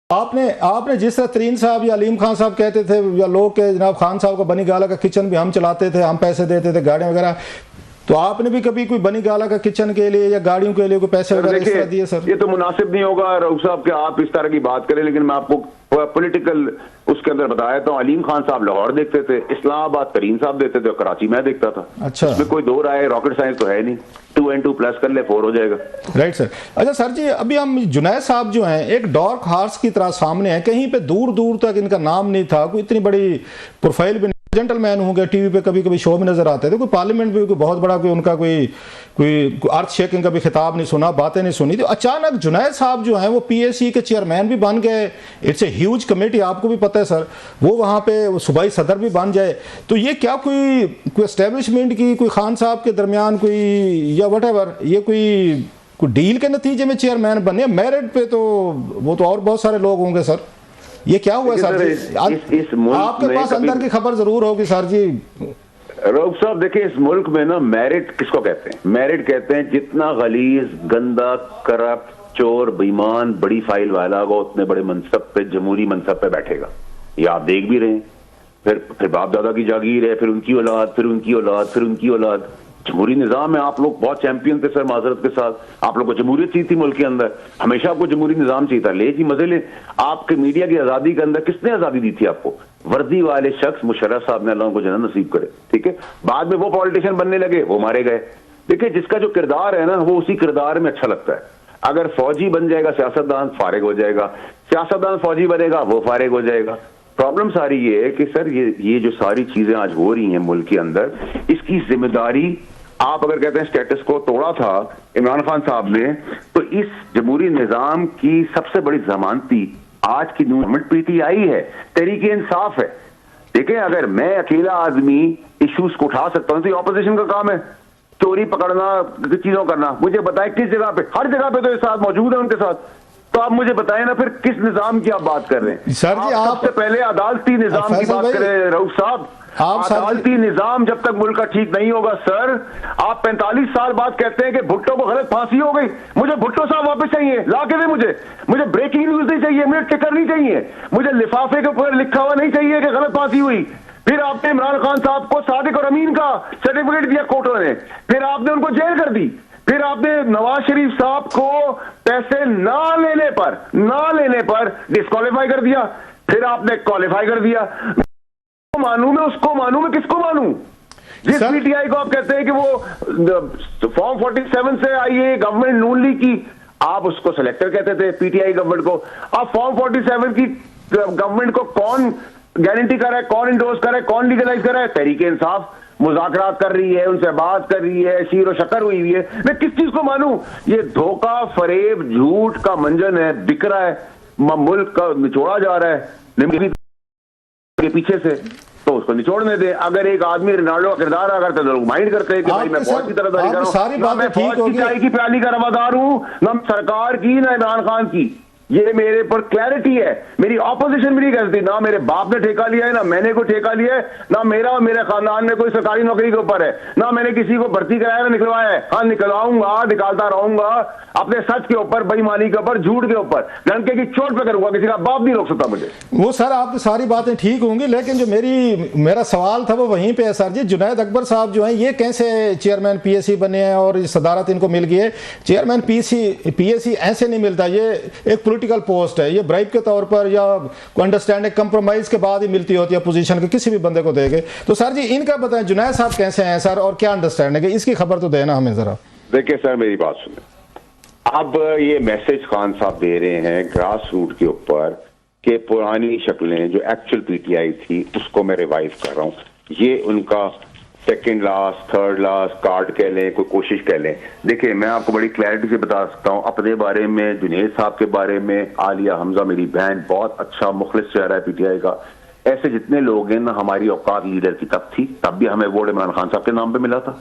आपने आपने जिस तरह तरीन साहब या अलीम खान साहब कहते थे या लोग के जनाब खान साहब का बनी गाला का किचन भी हम चलाते थे, हम पैसे देते थे गाड़ियाँ वगैरह, तो आपने भी कभी कोई बनी गाला का किचन के लिए या गाड़ियों के लिए कोई पैसे वगैरह इस तरह दिए सर? ये तो मुनासिब नहीं होगा रऊफ साहब कि आप इस तरह की बात करें, लेकिन मैं आपको पॉलिटिकल उसके अंदर बताया था। अलीम खान साहब लाहौर देखते थे, इस्लामाबाद तरीन साहब देखते थे, कराची मैं देखता था। अच्छा, इसमें कोई दो राय रॉकेट साइंस तो है नहीं, 2 and 2 प्लस कर ले 4 हो जाएगा। Right sir. अच्छा सर जी, अभी हम जुनैद साहब जो हैं एक डार्क हॉर्स की तरह सामने है, कहीं पे दूर दूर तक इनका नाम नहीं था, कोई इतनी बड़ी प्रोफाइल भी, जेंटलमैन होंगे, टीवी पे कभी कभी शो में नजर आते थे, कोई पार्लियामेंट में कोई बहुत बड़ा कोई उनका कोई अर्थ शेकिंग का भी खिताब नहीं सुना, बातें नहीं सुनी। तो अचानक जुनैद साहब जो हैं वो पीएससी के चेयरमैन भी बन गए। इट्स ए ह्यूज कमेटी, आपको भी पता है सर, वो वहाँ पे सूबाई सदर भी बन जाए। तो ये क्या कोई एस्टेब्लिशमेंट की कोई खान साहब के दरमियान कोई या वट ये कोई डील के नतीजे में चेयरमैन बने? मेरिट पे तो वो तो और बहुत सारे लोग होंगे सर, ये क्या हुआ सर जी? आपके पास अंदर की खबर जरूर होगी सर जी। रऊफ साहब देखिए, इस मुल्क में ना मेरिट किसको कहते हैं? मेरिट कहते हैं जितना गलीज, गंदा, करप्ट, चोर, बेईमान, बड़ी फाइल वाला होगा उतने बड़े मनसब पे, जमहूरी मनसब पे बैठेगा। ये आप देख भी रहे हैं। फिर बाप दादा की जागीर है, फिर उनकी औलाद, फिर उनकी औलाद, फिर उनकी औलाद। जमहूरी निजाम में आप लोग बहुत चैंपियन थे सर, माजरत के साथ। आप लोग को जमहूरियत चाहिए थी मुल्क के अंदर, हमेशा आपको जमहूरी निजाम चाहिए था। ले जी मजे ले। आपके मीडिया की आजादी के अंदर किसने आजादी दी थी आपको? वर्दी वाले शख्स मुशर्रफ साहब ने, अल्लाह को जन्नत नसीब करे, ठीक है। बाद में वो पॉलिटिशियन बनने लगे, वो मारे गए। देखिए, जिसका जो किरदार है ना, वो उसी किरदार में अच्छा लगता है। अगर फौजी बन जाएगा सियासतदान, फारिग हो जाएगा। सियासतदान फौजी बनेगा, वो फारिग हो जाएगा। प्रॉब्लम सारी ये है कि सर ये जो सारी चीजें आज हो रही हैं मुल्क के अंदर, इसकी जिम्मेदारी, आप अगर कहते हैं स्टेटस को तोड़ा था इमरान खान साहब ने, तो इस जमहूरी निजाम की सबसे बड़ी जमानती आज की न्यू गवर्नमेंट पीटीआई है, तहरीके इंसाफ है। देखिए, अगर मैं अकेला आदमी इश्यूज को उठा सकता हूं तो ये ऑपोजिशन का काम है, चोरी पकड़ना, चीजों करना। मुझे बताएं किस जगह पे? हर जगह पे तो ये साथ मौजूद है उनके साथ। तो आप मुझे बताएं ना, फिर किस निजाम की आप बात कर रहे हैं? सर जी, आप सबसे पहले अदालती निजाम की बात करें रऊफ साहब। अदालती निजाम जब तक मुल्क का ठीक नहीं होगा सर, आप 45 साल बाद कहते हैं कि भुट्टो को गलत फांसी हो गई। मुझे भुट्टो साहब वापस चाहिए, ला के दे मुझे ब्रेकिंग न्यूज नहीं चाहिए, मुझे टिकर नहीं चाहिए, मुझे लिफाफे के ऊपर लिखा हुआ नहीं चाहिए कि गलत फांसी हुई। फिर आपने इमरान खान साहब को सादिक और अमीन का सर्टिफिकेट दिया कोर्टों ने, फिर आपने उनको जेल कर दी। फिर आपने नवाज शरीफ साहब को पैसे ना लेने पर डिस्क्वालीफाई कर दिया, फिर आपने क्वालिफाई कर दिया। मानूं मैं उसको मानूं, मैं किसको मानूं? जिस पीटीआई को आप कहते हैं कि वो फॉर्म 47 से आई है गवर्नमेंट नून लीग की, आप उसको सेलेक्टर कहते थे पीटीआई गवर्नमेंट को। अब फॉर्म 47 की गवर्नमेंट को कौन गारंटी कर रहा है, कौन इंडोर्स कर रहा है, कौन लीगलाइज कर रहा है? तहरीके इंसाफ मुज़ाकरात कर रही है, उनसे बात कर रही है, शीर और शक्कर हुई है। मैं किस चीज को मानूं? ये धोखा, फरेब, झूठ का मंजन है, बिक रहा है, मुल्क का निचोड़ा जा रहा है के पीछे से, तो उसको निचोड़ने दे। अगर एक आदमी रोनाल्डो का किरदार अगर तो लोग माइंड करते हैं कि भाई मैं फौज की तरफदारी कर रहा हूं, ना मैं फौज की चाय की प्याली का रवादार हूं, ना सरकार की, ना इमरान खान की। ये मेरे पर क्लैरिटी है। मेरी ऑपोजिशन भी नहीं करती, ना मेरे बाप ने ठेका लिया है, ना मैंने कोई ठेका लिया है, ना मेरा और मेरे खानदान में कोई सरकारी नौकरी के ऊपर है, ना मैंने किसी को भर्ती कराया ना निकलवाया है। हाँ, निकलवाऊंगा, निकालता रहूंगा अपने सच के ऊपर, बेईमानी के ऊपर, झूठ के ऊपर, डंके की चोट पे करूंगा। किसी का बाप नहीं रोक सकता मुझे। वो सर आपकी सारी बातें ठीक होंगी, लेकिन जो मेरा सवाल था वो वहीं पे है सर जी। जुनैद अकबर साहब जो हैं ये कैसे चेयरमैन पीएससी बने हैं और सदारत इनको मिल गई है? चेयरमैन पीएससी ऐसे नहीं मिलता, ये एक पॉलिटिकल पोस्ट है, ये ब्राइब के तौर पर या अंडरस्टैंडिंग कंप्रोमाइज के बाद ही मिलती होती है पोजीशन के, किसी भी बंदे को देंगे। तो सर जी इनका बताएं, जुनैद साहब कैसे हैं सर और क्या अंडरस्टैंडिंग है, इसकी खबर तो देना हमें जरा। देखिए सर, मेरी बात सुने। अब ये मैसेज खान साहब दे रहे हैं ग्रास रूट के ऊपर कि पुरानी शक्लें जो एक्चुअल पीटीआई थी उसको मैं रिवाइव कर रहा हूं। ये उनका second last, third last card कह लें, कोई कोशिश कह लें। देखिए, मैं आपको बड़ी क्लैरिटी से बता सकता हूं अपने बारे में, जुनैद साहब के बारे में। आलिया हमजा मेरी बहन, बहुत अच्छा मुखलिस चेहरा है पीटीआई का। ऐसे जितने लोग हैं ना, हमारी औकात लीडर की तब थी, तब भी हमें वोट इमरान खान साहब के नाम पे मिला था,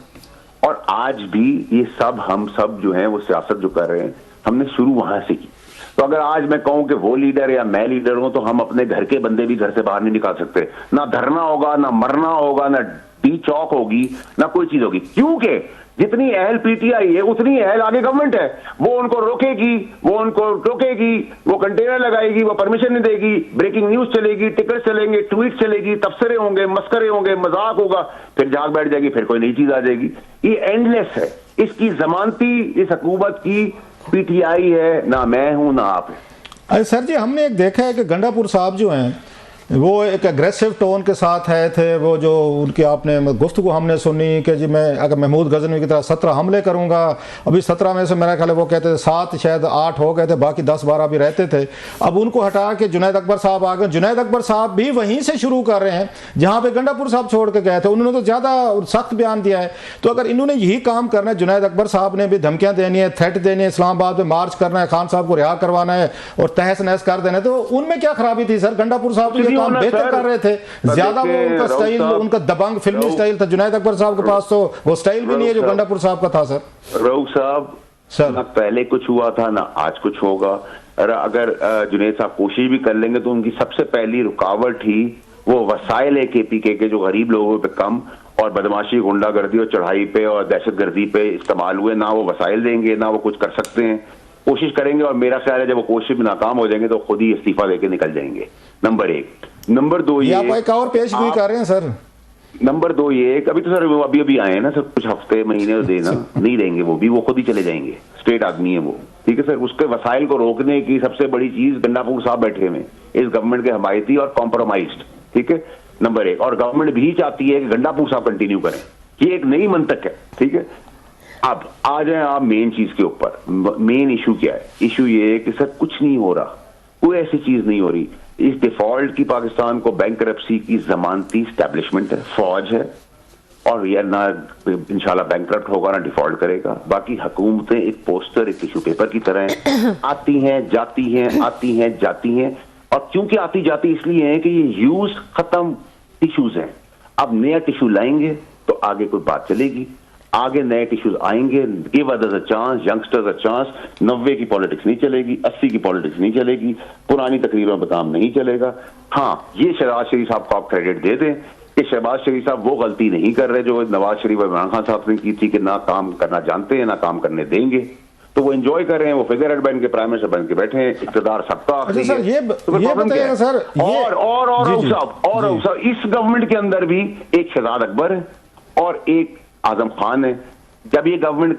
और आज भी ये सब हम सब जो हैं वो सियासत जो कर रहे हैं, हमने शुरू वहां से की। तो अगर आज मैं कहूं कि वो लीडर या मैं लीडर हूं, तो हम अपने घर के बंदे भी घर से बाहर नहीं निकाल सकते। ना धरना होगा, ना मरना होगा, ना डी चौक होगी, ना कोई चीज होगी, क्योंकि जितनी अहल पीटीआई है उतनी अहल आगे गवर्नमेंट है। वो उनको रोकेगी, वो उनको टोकेगी, वो कंटेनर लगाएगी, वो परमिशन नहीं देगी, ब्रेकिंग न्यूज चलेगी, टिकट चलेंगे, ट्वीट चलेगी, तबसरे होंगे, मस्करे होंगे, मजाक होगा, फिर जाग बैठ जाएगी, फिर कोई नई चीज आ जाएगी। ये एंडलेस है। इसकी जमानती इस हुकूमत की पीटीआई है, ना मैं हूं ना आप है। अरे सर जी, हमने एक देखा है कि गंडापुर साहब जो हैं वो एक एग्रेसिव टोन के साथ है थे। वो जो उनकी आपने गुफ्तगू हमने सुनी कि जी मैं अगर महमूद गजनवी की तरह 17 हमले करूंगा, अभी 17 में से मेरा ख्याल है वो कहते थे 7 शायद 8 हो गए थे, बाकी 10-12 भी रहते थे। अब उनको हटा के जुनैद अकबर साहब आ गए। जुनैद अकबर साहब भी वहीं से शुरू कर रहे हैं जहां पे गंडापुर साहब छोड़ के गए थे। उन्होंने तो ज़्यादा सख्त बयान दिया है। तो अगर इन्होंने यही काम करना है, जुनैद अकबर साहब ने भी धमकियाँ देनी है, थ्रेट देनी है, इस्लामाबाद में मार्च करना है, खान साहब को रिहा करवाना है और तहस नहस कर देना है, तो उनमें क्या खराबी थी सर? गंडापुर साहब तो ये काम बेहतर कर रहे थे। ज्यादा वो उनका स्टाइल, उनका दबंग फिल्मी स्टाइल था। जुनैद अकबर साहब के पास तो वो स्टाइल भी नहीं है जो गंडापुर साहब का था सर। रऊफ साहब सर, ना पहले कुछ हुआ था ना आज कुछ होगा। अगर जुनैद साहब कोशिश भी कर लेंगे तो उनकी सबसे पहली रुकावट ही वो वसाइल है केपीके के जो गरीब लोगों पे कम और बदमाशी, गुंडागर्दी और चढ़ाई पे और दहशतगर्दी पे इस्तेमाल हुए। ना वो वसाइल देंगे ना वो कुछ कर सकते हैं। कोशिश करेंगे और मेरा ख्याल है जब वो कोशिश में नाकाम हो जाएंगे तो खुद ही इस्तीफा देके निकल जाएंगे। नंबर 1। नंबर 2 ये आप एक और पेशगोई कर रहे हैं सर। नंबर 2 ये अभी तो सर अभी आए हैं ना सर, कुछ हफ्ते महीने देना नहीं देंगे, वो खुद ही चले जाएंगे। स्टेट आदमी है वो, ठीक है सर। उसके वसाइल को रोकने की सबसे बड़ी चीज गंडापुर साहब बैठे हुए इस गवर्नमेंट के हमायती और कॉम्प्रोमाइज्ड, ठीक है, नंबर 1। और गवर्नमेंट भी चाहती है कि गंडापुर साहब कंटिन्यू करें। ये एक नई मंतक है, ठीक है। अब आ जाए आप मेन चीज के ऊपर। मेन इशू क्या है? इशू ये है कि सर कुछ नहीं हो रहा, कोई ऐसी चीज नहीं हो रही। इस डिफॉल्ट की पाकिस्तान को बैंकरप्सी की जमानती स्टैब्लिशमेंट है, फौज है, और यह ना इंशाल्लाह बैंकरप्ट होगा ना डिफॉल्ट करेगा। बाकी हुकूमतें एक पोस्टर, एक टिश्यू पेपर की तरह हैं, आती हैं जाती हैं, आती हैं जाती हैं। और क्योंकि आती जाती इसलिए है कि ये यूज खत्म टिश्यूज हैं। अब नया टिश्यू लाएंगे तो आगे कोई बात चलेगी, आगे नए टिश्यूज आएंगे। Give others a chance, youngsters a chance. 90 की पॉलिटिक्स नहीं चलेगी, 80 की पॉलिटिक्स नहीं चलेगी, पुरानी तकरीरों पर काम नहीं चलेगा। हाँ, ये शहबाज शरीफ साहब को आप क्रेडिट दे दें कि शहबाज शरीफ साहब वो गलती नहीं कर रहे जो नवाज शरीफ और इमरान खान साहब ने की थी कि ना काम करना जानते हैं ना काम करने देंगे। तो वो एंजॉय कर रहे हैं, वो फिगर हेड बन के प्राइम मिनिस्टर बन के बैठे हैं, इक़्तिदार सबका आखिरी है। ये बताइएगा सर, और इस गवर्नमेंट के अंदर भी एक शहजाद अकबर है और एक आजम खान है। जब ये गवर्नमेंट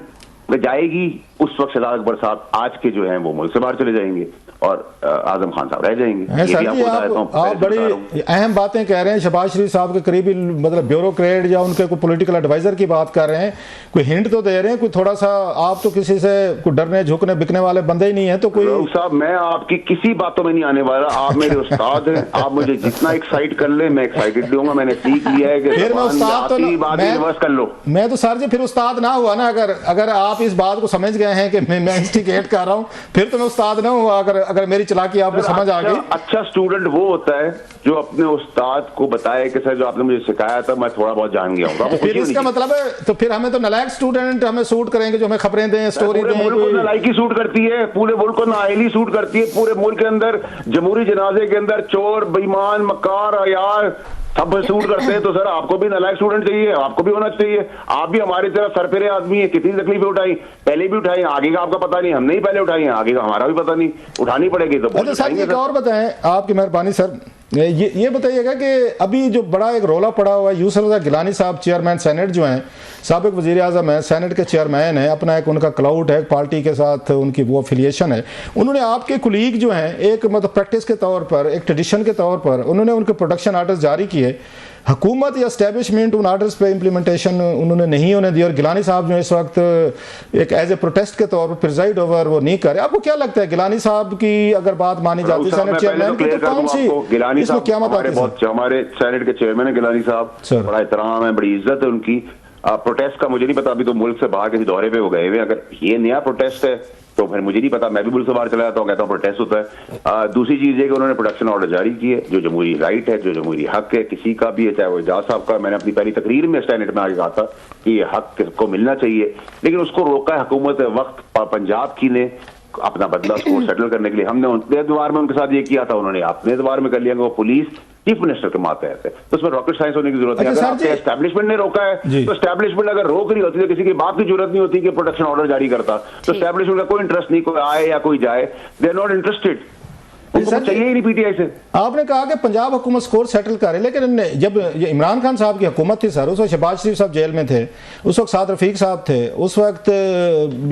में जाएगी उस वक्त शहजाद अकबर साहब आज के जो हैं वो मुल्क से बाहर चले जाएंगे और आजम खान साहब रह जाएंगे। सर जी, आप बड़ी अहम बातें कह रहे हैं। शहबाज शरीफ साहब के करीबी मतलब ब्यूरोक्रेट या उनके कोई पॉलिटिकल एडवाइजर की बात कर रहे हैं, कोई हिंट तो दे रहे हैं, कोई थोड़ा सा। आप तो किसी से कोई डरने झुकने बिकने वाले बंदे ही नहीं है। तो कोई साहब, मैं आपकी किसी बातों में नहीं आने वाला। आप मेरे उस्ताद हैं, आप मुझे जितना एक्साइट कर ले मैं एक्साइटेड दूंगा। मैंने सीख लिया है कि फिर मैं उस्ताद तो रिवर्स कर लो। मैं तो सर जी फिर उस्ताद ना हुआ ना। अगर आप इस बात को समझ गए हैं कि मैं इंस्टिगेट कर रहा हूँ, फिर तो मैं उस्ताद ना हुआ। अगर मेरी चलाकी आपको समझ आ गई। अच्छा स्टूडेंट वो होता है जो अपने उस्ताद को बताए कि सर जो आपने मुझे सिखाया था मैं थोड़ा बहुत जान गया हूँ। फिर इसका मतलब है तो फिर हमें तो नालायक स्टूडेंट हमें सूट करेंगे जो हमें खबरें दें, स्टोरी दें। मुल्क को नालायकी सूट करती है, पूरे मुल्क को नाअहली सूट करती है। पूरे मुल्क के अंदर जमहूरी जनाजे के अंदर चोर, बेईमान, मक्कार, अयार सब सूट करते हैं। तो सर आपको भी नालायक स्टूडेंट चाहिए, आपको भी होना चाहिए। आप भी हमारी तरह सरफिरे आदमी है। कितनी तकलीफें उठाई, पहले भी उठाई, आगे का आपका पता नहीं, हमने ही पहले उठाई है, आगे का हमारा भी पता नहीं, उठानी पड़ेगी। तो सर एक और बताएं, आपकी मेहरबानी सर, ये बताइएगा कि अभी जो बड़ा एक रोला पड़ा हुआ है, यूसुफ रज़ा गिलानी साहब चेयरमैन सेनेट जो हैं, साबिक वज़ीर आज़म हैं, सेनेट के चेयरमैन हैं, अपना एक उनका क्लाउड है, पार्टी के साथ उनकी वो एफिलिएशन है। उन्होंने आपके कुलीग जो हैं एक मतलब प्रैक्टिस के तौर पर, एक ट्रेडिशन के तौर पर उन्होंने उनके प्रोडक्शन आर्डर्स जारी किए। हुकूमत या एस्टेब्लिशमेंट उन आर्डर्स पे इम्प्लीमेंटेशन उन्होंने नहीं होने दी और गिलानी साहब जो इस वक्त एक एज ए प्रोटेस्ट के तौर पर प्रिजाइड ओवर वो नहीं करे। आपको क्या लगता है गिलानी साहब की अगर बात मानी जाती है सेनेट चेयरमैन की तो कौन सी इसमें क्या मत आती है? हमारे सेनेट के चेयरमैन है गिलानी साहब, बड़ा एहतराम है, बड़ी इज्जत है उनकी। प्रोटेस्ट का मुझे नहीं पता, अभी तो मुल्क से बाहर किसी दौरे पे वो गए हुए। अगर ये नया प्रोटेस्ट है तो फिर मुझे नहीं पता, मैं भी मुल्क से बाहर चला जाता हूँ, कहता हूँ प्रोटेस्ट होता है। दूसरी चीज है कि उन्होंने प्रोडक्शन ऑर्डर जारी किए, जो जमहूरी राइट है, जो जमहूरी हक है किसी का भी है, चाहे वो एजाज साहब का। मैंने अपनी पहली तकरीर में सेनेट में आगे कहा था कि ये हक किसको मिलना चाहिए, लेकिन उसको रोका है हुकूमत वक्त पंजाब की ने अपना बदला स्कोर सेटल करने के लिए। हमने उनके एतबार में उनके साथ ये किया था, उन्होंने अपने एतबार में कर लिया। वो पुलिस चीफ मिनिस्टर के मातहत है, तो उसमें रॉकेट साइंस होने की जरूरत है। अगर आपके एस्टैब्लिशमेंट ने रोका है तो एस्टैब्लिशमेंट अगर रोक रही होती है, किसी की बात की जरूरत नहीं होती कि प्रोटेक्शन ऑर्डर जारी करता, तो एस्टैब्लिशमेंट का कोई इंटरेस्ट नहीं, कोई आए या कोई जाए, दे आर नॉट इंटरेस्टेड, उनको चाहिए ही नहीं पीटीआई से। आपने कहा कि पंजाब हुकूमत स्कोर सेटल करे, लेकिन जब ये इमरान खान साहब की हुकूमत थी सर, उस वक्त शहबाज शरीफ साहब जेल में थे, उस वक्त साद रफीक साहब थे, उस वक्त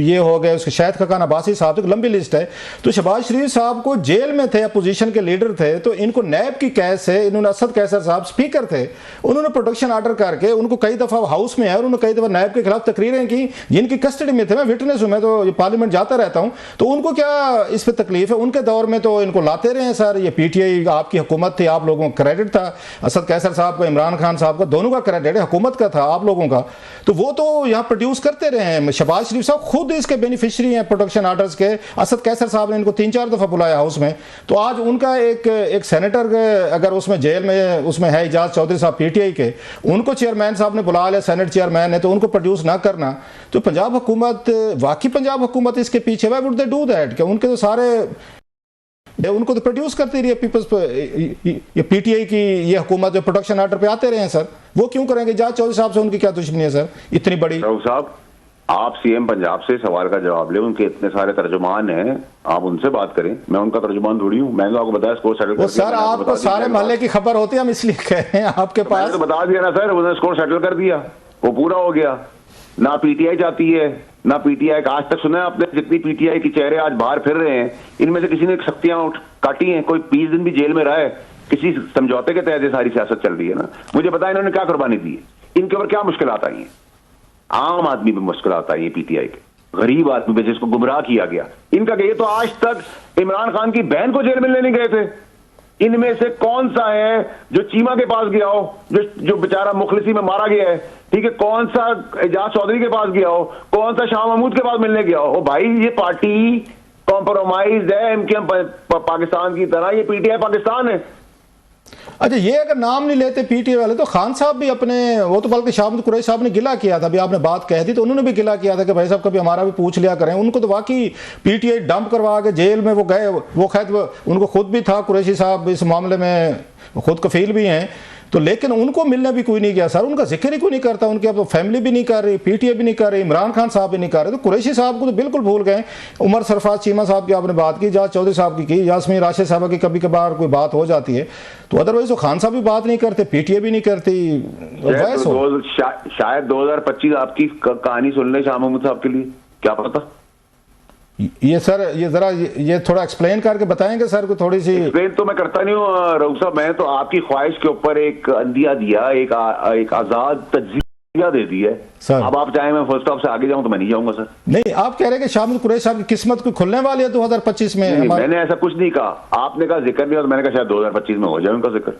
ये हो गए उसके शाहिद खकान अब्बासी साहब, तो लंबी लिस्ट है। तो शहबाज शरीफ साहब को जेल में थे, अपोजिशन के लीडर थे, तो इनको नैब की कैद से, इन्होंने असद कैसर साहब स्पीकर थे, उन्होंने प्रोटेक्शन ऑर्डर करके उनको कई दफा हाउस में है और उन्होंने कई दफा नैब के खिलाफ तकरीरें की, जिनकी कस्टडी में थे। मैं विटनेस हूं, मैं तो पार्लियामेंट जाता रहता हूं, तो उनको क्या इस पर तकलीफ है? उनके दौर में तो इनको लाते रहे हैं सर, ये पीटीआई आपकी हुकूमत थी, आप लोगों का क्रेडिट था, असद कैसर साहब का, इमरान खान साहब का, दोनों का क्रेडिट हुकूमत का था, आप लोगों का, तो वो तो यहाँ प्रोड्यूस करते रहे हैं। शहबाज शरीफ साहब खुद इसके बेनिफिशियरी हैं प्रोटेक्शन ऑर्डर्स के। असद कैसर साहब ने इनको 3-4 दफा बुलाया हाउस में, तो आज उनका एक सेनेटर अगर उसमें जेल में उसमें है इजाज चौधरी साहब पीटीआई के, उनको चेयरमैन साहब ने बुला लिया, सेनेट चेयरमैन ने, तो उनको प्रोड्यूस ना करना, तो पंजाब हुकूमत वाकई पंजाब हुकूमत इसके पीछे, why would they do that? कि उनके तो सारे उनको तो प्रोड्यूस करती रही है पीपल्स, ये पीटीआई की ये हुकूमत जो प्रोटेक्शन ऑर्डर पे आते रहे हैं सर, वो क्यों करेंगे? इजाज चौधरी साहब से उनकी क्या दुश्मनी है सर इतनी बड़ी? साहब, आप सीएम पंजाब से सवाल का जवाब ले, उनके इतने सारे तर्जुमान हैं, आप उनसे बात करें, मैं उनका तर्जुमान थोड़ी हूँ। मैंने तो आपको बताया स्कोर सेटल कर दिया। सर आपको सारे मोहल्ले की खबर होती है, हम इसलिए कह रहे हैं आपके पास। तो बता दिया ना सर, उन्होंने स्कोर सेटल कर दिया, वो पूरा हो गया। ना पीटीआई चाहती है, ना पीटीआई का आज तक सुना है आपने? जितनी पीटीआई के चेहरे आज बाहर फिर रहे हैं, इनमें से किसी ने शक्तियां काटी हैं? कोई 20 दिन भी जेल में रहा है? किसी समझौते के तहत ये सारी सियासत चल रही है ना? मुझे पता है इन्होंने क्या कुर्बानी दी है, इनके ऊपर क्या मुश्किल आई है, आम आदमी पे मुश्किल आई है, पीटीआई के गरीब आदमी पे जिसको गुमराह किया गया। इनका ये तो आज तक इमरान खान की बहन को जेल में लेने गए थे। इनमें से कौन सा है जो चीमा के पास गया हो, जो बेचारा मुखलिसी में मारा गया है, ठीक है? कौन सा एजाज चौधरी के पास गया हो, कौन सा शाह महमूद के पास मिलने गया हो? भाई ये पार्टी कॉम्प्रोमाइज है एमकेएम पाकिस्तान की तरह, ये पीटीआई पाकिस्तान है। अच्छा, ये अगर नाम नहीं लेते पीटीआई वाले, तो खान साहब भी अपने, वो तो बल्कि शाह महमूद कुरैशी साहब ने गिला किया था, अभी आपने बात कह दी, तो उन्होंने भी गिला किया था कि भाई साहब कभी हमारा भी पूछ लिया करें। उनको तो वाकई पीटीआई डंप करवा के जेल में वो गए, वो खैर उनको खुद भी था, कुरैशी साहब इस मामले में खुद कफील भी हैं, तो लेकिन उनको मिलने भी कोई नहीं गया सर, उनका जिक्र ही कोई नहीं करता, उनकी अब फैमिली भी नहीं कर रही, पीटीआई भी नहीं कर रही, इमरान खान साहब भी नहीं कर रहे, तो कुरैशी साहब को तो बिल्कुल भूल गए। उमर सरफराज चीमा साहब की आपने बात की, जाज चौधरी साहब की यास्मीन राशिद साहब की कभी कभार कोई बात हो जाती है, तो अदरवाइज तो खान साहब भी बात नहीं करते, पीटीआई भी नहीं करती। शायद 2025 आपकी कहानी सुन ले शाह महमूद साहब के लिए, क्या पता? ये सर ये जरा ये थोड़ा एक्सप्लेन करके बताएंगे सर को? थोड़ी सी एक्सप्लेन तो मैं करता नहीं हूँ रऊफ साहब, मैं तो आपकी ख्वाहिश के ऊपर एक अंदिया दिया, एक आजाद तज्जिया दे दी है सर। अब आप चाहे मैं फर्स्ट स्टॉप से आगे जाऊं तो मैं नहीं जाऊंगा सर। नहीं, आप कह रहे हैं कि शाह महमूद कुरैशी साहब की किस्मत कोई खुलने वाली है 2025 में? मैंने ऐसा कुछ नहीं कहा, आपने कहा जिक्र नहीं, और मैंने कहा शायद 2025 में हो जाए उनका जिक्र।